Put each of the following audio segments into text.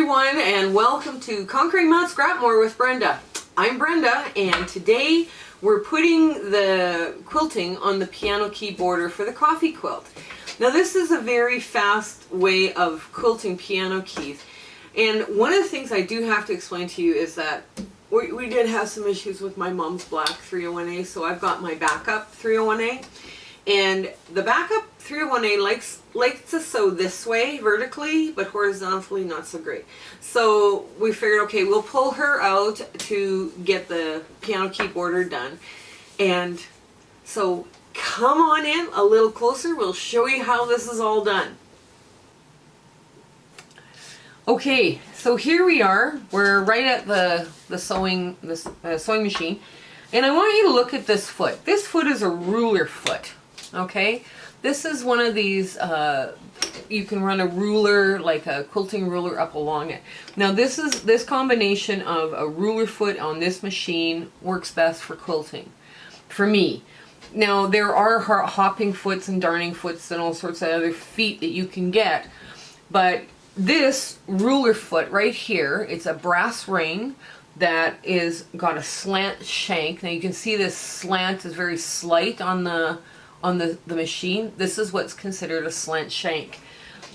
everyone, and welcome to Conquering Mount Scrapmore with Brenda. I'm Brenda, and today we're putting the quilting on the piano key border for the coffee quilt. Now this is a very fast way of quilting piano keys, and one of the things I do have to explain to you is that we did have some issues with my mom's black 301A, so I've got my backup 301A. And the backup 301A likes to sew this way vertically, but horizontally not so great. So we figured, okay, we'll pull her out to get the piano key border done. And so come on in a little closer, we'll show you how this is all done. Okay, so here we are. We're right at the sewing machine. And I want you to look at this foot. This foot is a ruler foot. Okay, this is one of these, you can run a ruler, like a quilting ruler, up along it. Now this combination of a ruler foot on this machine works best for quilting, for me. Now there are hopping foots and darning foots and all sorts of other feet that you can get, but this ruler foot right here, it's a brass ring that is got a slant shank. Now you can see this slant is very slight on the machine. This is what's considered a slant shank.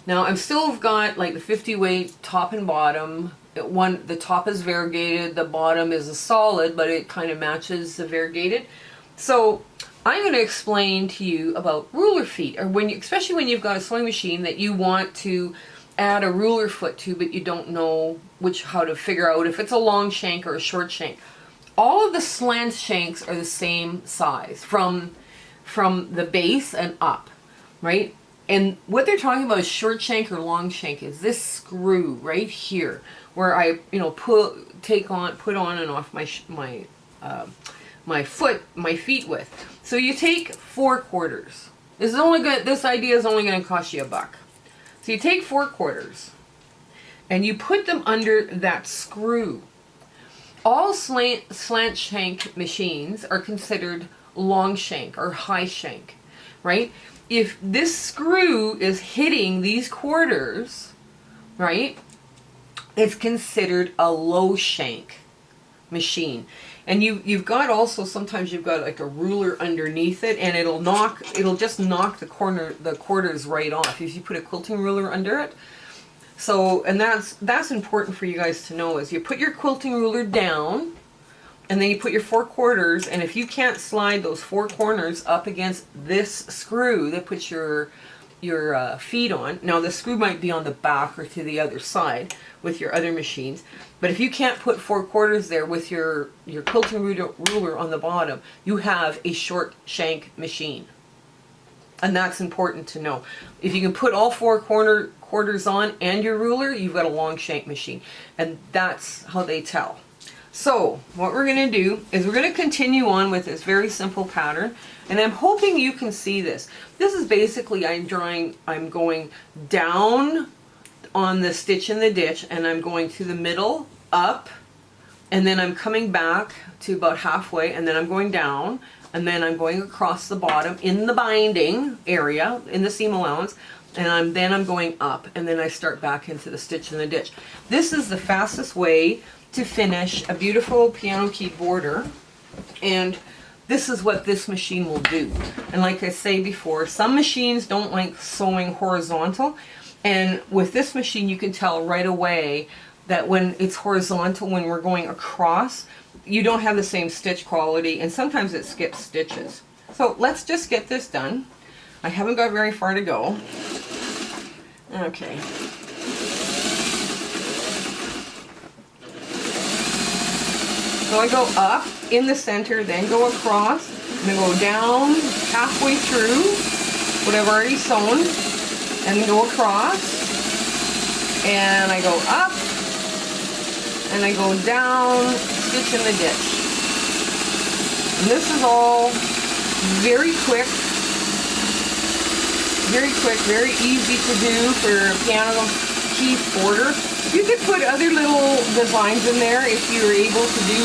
Now I've still got like the 50 weight top and bottom. The top is variegated, the bottom is a solid, but it kind of matches the variegated. So I'm going to explain to you about ruler feet, or especially when you've got a sewing machine that you want to add a ruler foot to, but you don't know how to figure out if it's a long shank or a short shank. All of the slant shanks are the same size from the base and up, right? And what they're talking about is short shank or long shank is this screw right here, where I, put on and off my feet with. So you take 4/4. This idea is only going to cost you $1. So you take 4/4 and you put them under that screw. All slant shank machines are considered long shank or high shank, right? If this screw is hitting these quarters, right, it's considered a low shank machine. And you've got also, sometimes you've got like a ruler underneath it, and it'll just knock the quarters right off if you put a quilting ruler under it. So, and that's important for you guys to know, is you put your quilting ruler down, and then you put your 4/4, and if you can't slide those 4 corners up against this screw that puts your feet on, now the screw might be on the back or to the other side with your other machines, but if you can't put 4/4 there with your quilting ruler on the bottom, you have a short shank machine. And that's important to know. If you can put all 4 quarters on and your ruler, you've got a long shank machine. And that's how they tell. So what we're going to do is we're going to continue on with this very simple pattern, and I'm hoping you can see this. This is basically, I'm going down on the stitch in the ditch, and I'm going to the middle, up, and then I'm coming back to about halfway, and then I'm going down, and then I'm going across the bottom in the binding area, in the seam allowance, and then I'm going up, and then I start back into the stitch in the ditch. This is the fastest way to finish a beautiful piano key border, and this is what this machine will do. And like I say before, some machines don't like sewing horizontal, and with this machine you can tell right away that when it's horizontal, when we're going across, you don't have the same stitch quality, and sometimes it skips stitches. So let's just get this done. I haven't got very far to go. Okay. So I go up in the center, then go across, and then go down halfway through what I've already sewn, and then go across, and I go up, and I go down, stitch in the ditch. And this is all very quick, very easy to do for piano key border. You could put other little designs in there if you're able to do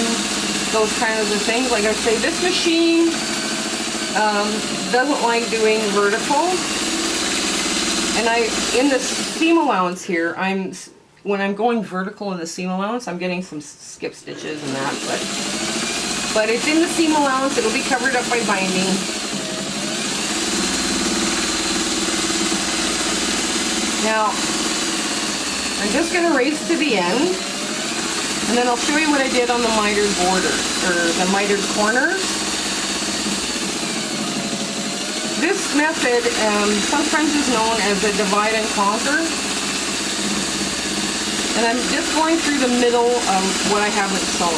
those kinds of things. Like I say, this machine doesn't like doing vertical. And in the seam allowance here, I'm when I'm going vertical in the seam allowance, I'm getting some skip stitches and that, but it's in the seam allowance. It'll be covered up by binding. Now, I'm just going to race to the end, and then I'll show you what I did on the mitered border, or the mitered corners. This method sometimes is known as a divide and conquer, and I'm just going through the middle of what I haven't sewn.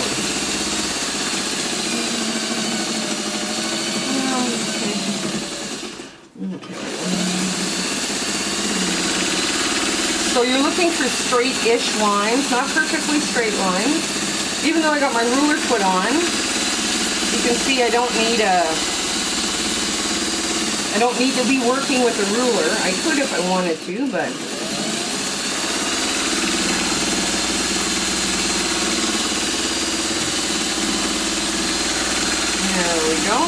So you're looking for straight-ish lines, not perfectly straight lines. Even though I got my ruler put on, you can see I don't need to be working with a ruler. I could if I wanted to, but there we go.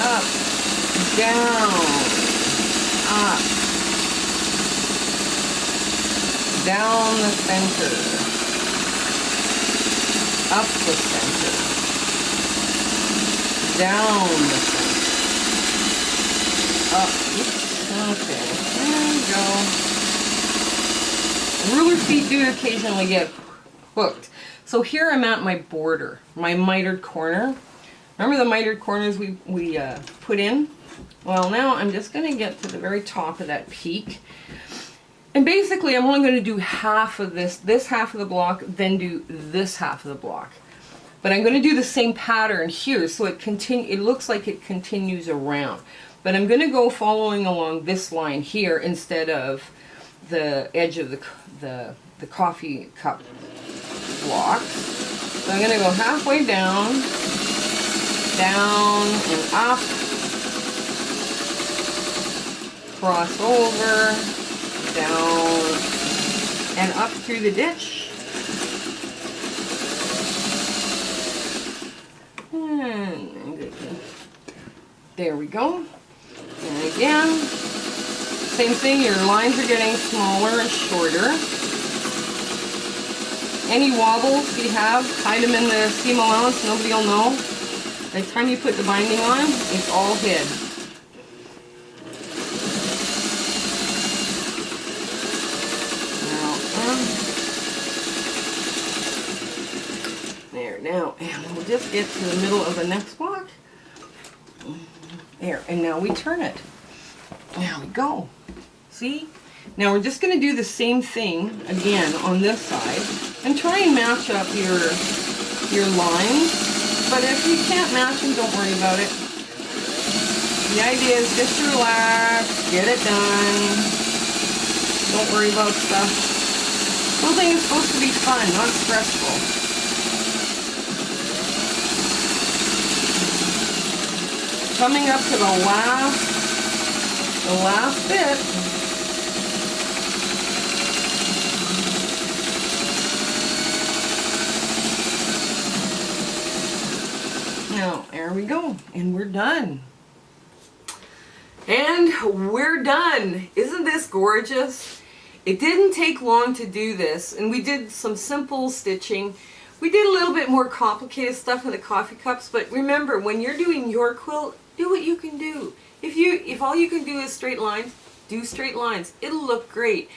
Up, down, up, down the center, up the center, down the center, up, oops, okay, there we go. Ruler feet do occasionally get hooked. So here I'm at my border, my mitered corner. Remember the mitered corners we put in? Well, now I'm just going to get to the very top of that peak. And basically I'm only going to do half of this half of the block, then do this half of the block. But I'm going to do the same pattern here, so it looks like it continues around. But I'm going to go following along this line here instead of the edge of the coffee cup block. So I'm going to go halfway down, down and up, cross over, down and up through the ditch, and there we go. And again, same thing, your lines are getting smaller and shorter. Any wobbles you have, hide them in the seam allowance, nobody will know. By the time you put the binding on, it's all hid. There, now, and we'll just get to the middle of the next block. There, and now we turn it. There we go. See? Now we're just going to do the same thing again on this side, and try and match up your lines. But if you can't match them, don't worry about it. The idea is just to relax, get it done. Don't worry about stuff. Quilting is supposed to be fun, not stressful. Coming up to the last bit. Now, there we go, and we're done. And we're done. Isn't this gorgeous? It didn't take long to do this, and we did some simple stitching. We did a little bit more complicated stuff with the coffee cups, but remember, when you're doing your quilt, do what you can do. If all you can do is straight lines, do straight lines. It'll look great.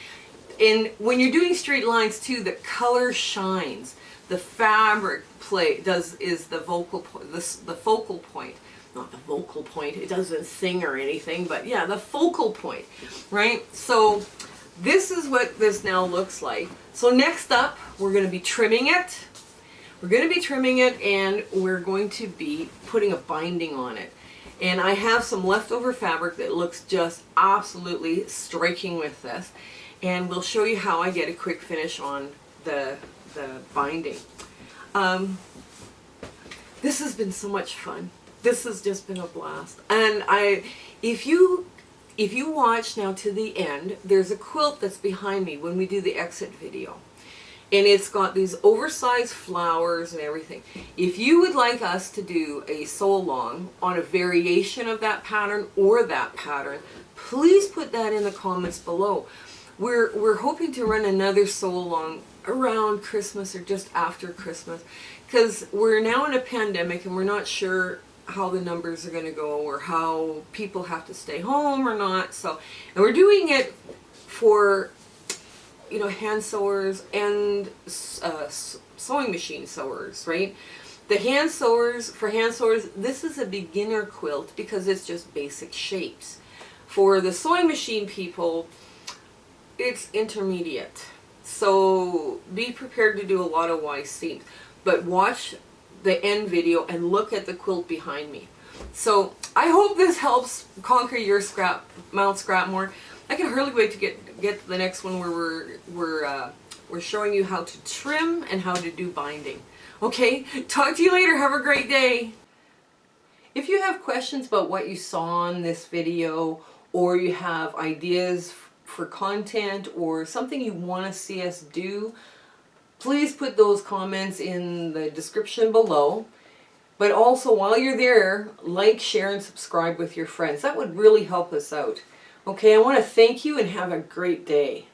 And when you're doing straight lines too, the color shines. The fabric is the focal point. Not the vocal point, it doesn't sing or anything, but yeah, the focal point, right? So this is what this now looks like. So next up, we're going to be trimming it. We're going to be trimming it, and we're going to be putting a binding on it. And I have some leftover fabric that looks just absolutely striking with this. And we'll show you how I get a quick finish on the binding. This has been so much fun. This has just been a blast. And if you watch now to the end, there's a quilt that's behind me when we do the exit video. And it's got these oversized flowers and everything. If you would like us to do a sew along on a variation of that pattern or that pattern, please put that in the comments below. We're hoping to run another sew along around Christmas or just after Christmas, because we're now in a pandemic and we're not sure how the numbers are going to go or how people have to stay home or not. So, and we're doing it for, you know, hand sewers and sewing machine sewers, right? The hand sewers, for hand sewers, this is a beginner quilt because it's just basic shapes. For the sewing machine people, it's intermediate. So be prepared to do a lot of wide seams, but watch the end video and look at the quilt behind me. So I hope this helps conquer your Mount Scrapmore. I can hardly wait to get to the next one where we're showing you how to trim and how to do binding. Okay, talk to you later. Have a great day. If you have questions about what you saw in this video, or you have ideas for content or something you want to see us do, please put those comments in the description below. But also, while you're there, like, share, and subscribe with your friends. That would really help us out. Okay, I want to thank you and have a great day.